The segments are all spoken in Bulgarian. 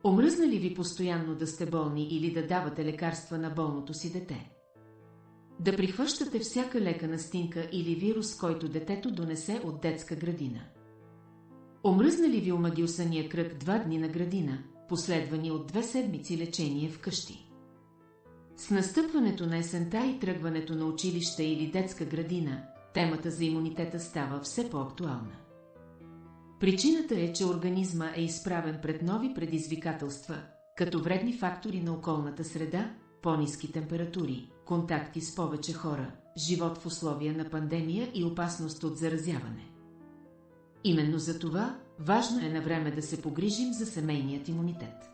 Омръзна ли ви постоянно да сте болни или да давате лекарства на болното си дете? Да прихващате всяка лека настинка или вирус, който детето донесе от детска градина? Омръзна ли ви омагиосания кръг 2 дни на градина, последвани от 2 седмици лечение вкъщи? С настъпването на есента и тръгването на училище или детска градина, темата за имунитета става все по-актуална. Причината е, че организма е изправен пред нови предизвикателства, като вредни фактори на околната среда, по-ниски температури, контакти с повече хора, живот в условия на пандемия и опасност от заразяване. Именно за това важно е на време да се погрижим за семейният имунитет.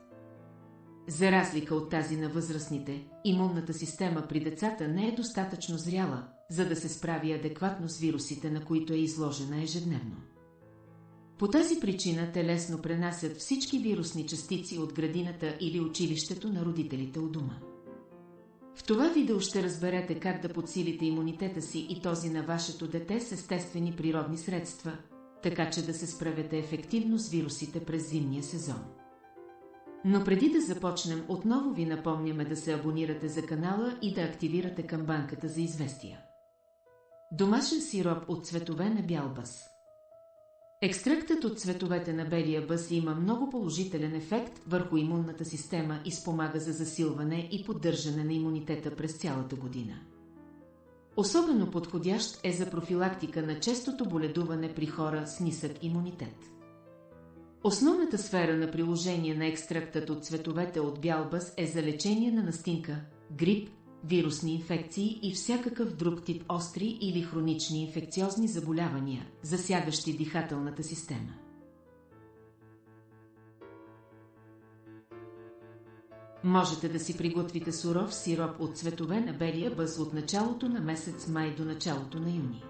За разлика от тази на възрастните, имунната система при децата не е достатъчно зряла, за да се справи адекватно с вирусите, на които е изложена ежедневно. По тази причина те лесно пренасят всички вирусни частици от градината или училището на родителите у дома. В това видео ще разберете как да подсилите имунитета си и този на вашето дете с естествени природни средства, така че да се справяте ефективно с вирусите през зимния сезон. Но преди да започнем, отново ви напомняме да се абонирате за канала и да активирате камбанката за известия. Домашен сироп от цветове на бял бъс. Екстрактът от цветовете на белия бъс има много положителен ефект върху имунната система и спомага за засилване и поддържане на имунитета през цялата година. Особено подходящ е за профилактика на честото боледуване при хора с нисък имунитет. Основната сфера на приложение на екстрактът от цветовете от бял бъс е за лечение на настинка, грип, вирусни инфекции и всякакъв друг тип остри или хронични инфекциозни заболявания, засягащи дихателната система. Можете да си приготвите суров сироп от цветове на белия бъс от началото на месец май до началото на юни.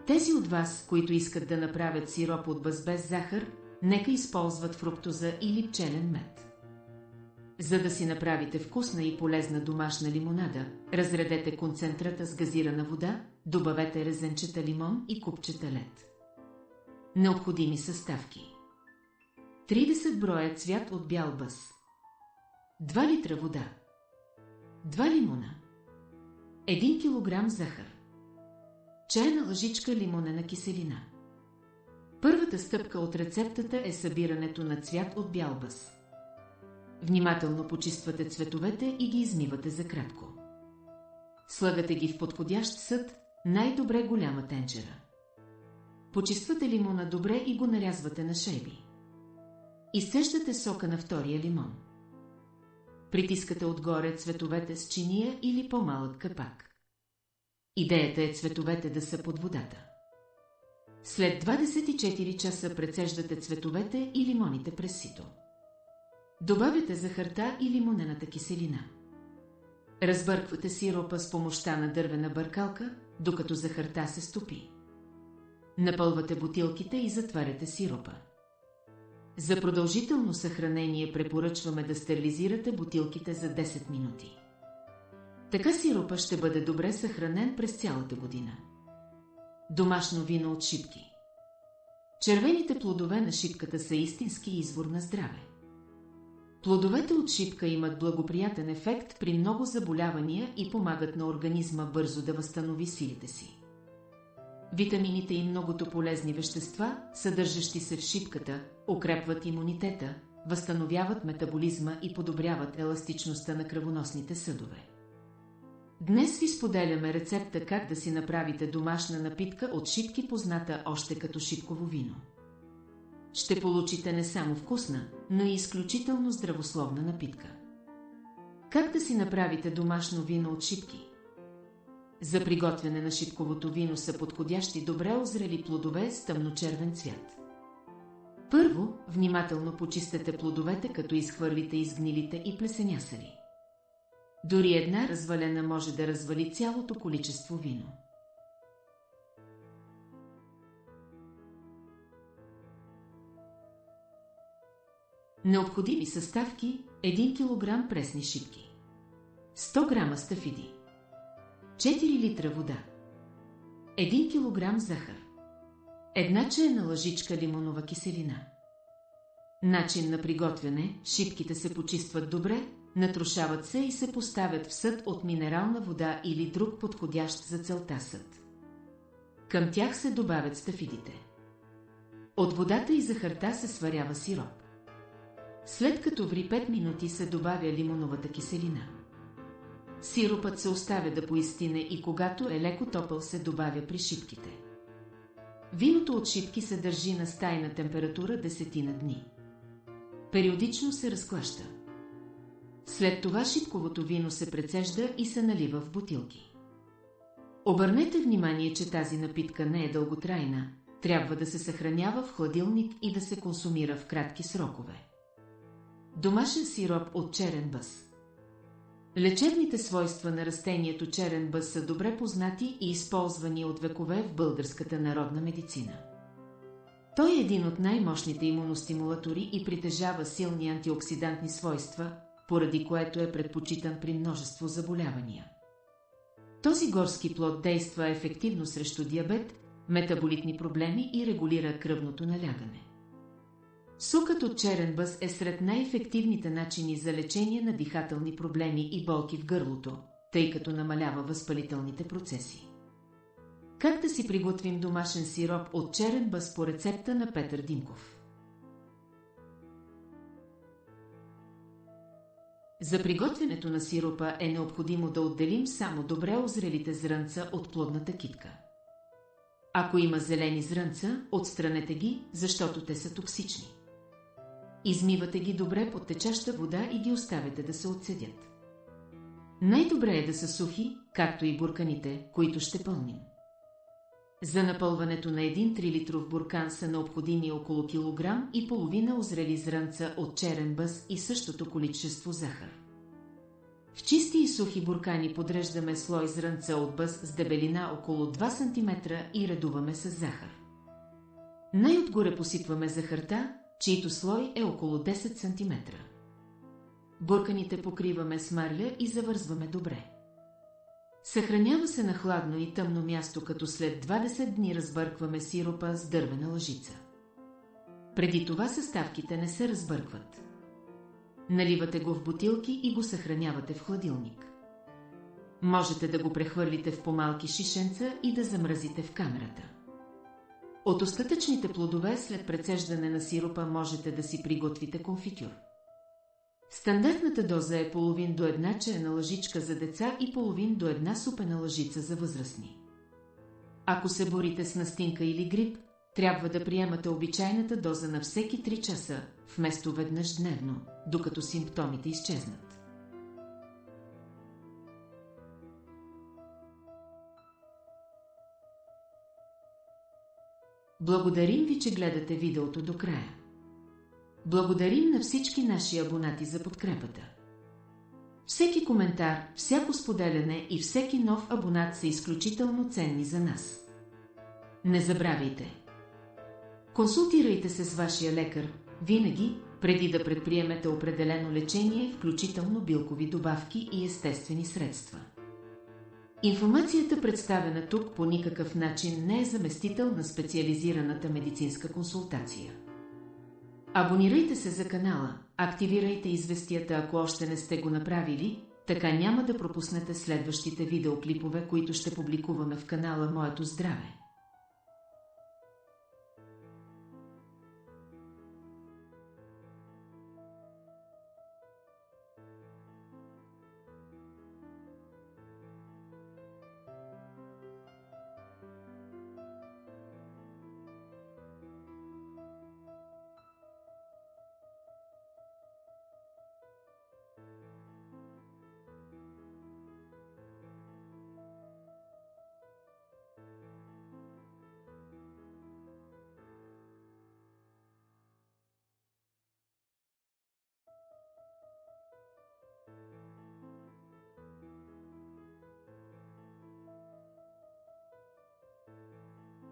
Тези от вас, които искат да направят сироп от бъс без захар, нека използват фруктоза или пчелен мед. За да си направите вкусна и полезна домашна лимонада, разредете концентрата с газирана вода, добавете резенчета лимон и купчета лед. Необходими съставки: 30 броя цвят от бял бъс, 2 литра вода, 2 лимона, 1 кг захар, чайна лъжичка лимонена киселина. Първата стъпка от рецептата е събирането на цвят от бял бъс. Внимателно почиствате цветовете и ги измивате за кратко. Слагате ги в подходящ съд, най-добре голяма тенджера. Почиствате лимона добре и го нарязвате на шейби. Изцеждате сока на втория лимон. Притискате отгоре цветовете с чиния или по-малък капак. Идеята е цветовете да са под водата. След 24 часа прецеждате цветовете и лимоните през сито. Добавяте захарта и лимонената киселина. Разбърквате сиропа с помощта на дървена бъркалка, докато захарта се стопи. Напълвате бутилките и затваряте сиропа. За продължително съхранение препоръчваме да стерилизирате бутилките за 10 минути. Така сиропа ще бъде добре съхранен през цялата година. Домашно вино от шипки. Червените плодове на шипката са истински извор на здраве. Плодовете от шипка имат благоприятен ефект при много заболявания и помагат на организма бързо да възстанови силите си. Витамините и многото полезни вещества, съдържащи се в шипката, укрепват имунитета, възстановяват метаболизма и подобряват еластичността на кръвоносните съдове. Днес ви споделяме рецепта как да си направите домашна напитка от шипки, позната още като шипково вино. Ще получите не само вкусна, но и изключително здравословна напитка. Как да си направите домашно вино от шипки? За приготвяне на шипковото вино са подходящи добре озрели плодове с тъмночервен цвят. Първо, внимателно почистете плодовете, като изхвърлите изгнилите и плесенясали. Дори една развалена може да развали цялото количество вино. Необходими съставки: 1 кг пресни шипки, 100 г стафиди, 4 литра вода, 1 кг захар, 1 чайна лъжичка лимонова киселина. Начин на приготвяне: шипките се почистват добре, натрушават се и се поставят в съд от минерална вода или друг подходящ за целта съд. Към тях се добавят стафидите. От водата и захарта се сварява сироп. След като ври 5 минути се добавя лимоновата киселина. Сиропът се оставя да поистине и когато е леко топъл се добавя при шипките. Виното от шипки се държи на стайна температура 10 дни. Периодично се разклаща. След това шипковото вино се прецежда и се налива в бутилки. Обърнете внимание, че тази напитка не е дълготрайна, трябва да се съхранява в хладилник и да се консумира в кратки срокове. Домашен сироп от черен бъз. Лечебните свойства на растението черен бъз са добре познати и използвани от векове в българската народна медицина. Той е един от най-мощните имуностимулатори и притежава силни антиоксидантни свойства, поради което е предпочитан при множество заболявания. Този горски плод действа ефективно срещу диабет, метаболитни проблеми и регулира кръвното налягане. Сокът от черен бъз е сред най-ефективните начини за лечение на дихателни проблеми и болки в гърлото, тъй като намалява възпалителните процеси. Как да си приготвим домашен сироп от черен бъз по рецепта на Петър Димков? За приготвянето на сиропа е необходимо да отделим само добре озрелите зрънца от плодната китка. Ако има зелени зрънца, отстранете ги, защото те са токсични. Измивате ги добре под течаща вода и ги оставяте да се отседят. Най-добре е да са сухи, както и бурканите, които ще пълним. За напълването на 1 3-литров буркан са необходими около килограм и половина озрели зрънца от черен бъз и същото количество захар. В чисти и сухи буркани подреждаме слой зрънца от бъз с дебелина около 2 см и редуваме с захар. Най-отгоре посипваме захарта, чийто слой е около 10 см. Бурканите покриваме с марля и завързваме добре. Съхранява се на хладно и тъмно място, като след 20 дни разбъркваме сиропа с дървена лъжица. Преди това съставките не се разбъркват. Наливате го в бутилки и го съхранявате в хладилник. Можете да го прехвърлите в по-малки шишенца и да замразите в камерата. От остатъчните плодове след прецеждане на сиропа можете да си приготвите конфитюр. Стандартната доза е половин до 1 чайна лъжичка за деца и половин до 1 супена лъжица за възрастни. Ако се борите с настинка или грип, трябва да приемате обичайната доза на всеки 3 часа, вместо веднъж дневно, докато симптомите изчезнат. Благодарим ви, че гледате видеото до края. Благодарим на всички наши абонати за подкрепата. Всеки коментар, всяко споделяне и всеки нов абонат са изключително ценни за нас. Не забравяйте! Консултирайте се с вашия лекар винаги, преди да предприемете определено лечение, включително билкови добавки и естествени средства. Информацията, представена тук, по никакъв начин не е заместител на специализираната медицинска консултация. Абонирайте се за канала, активирайте известията, ако още не сте го направили, така няма да пропуснете следващите видеоклипове, които ще публикуваме в канала Моето здраве.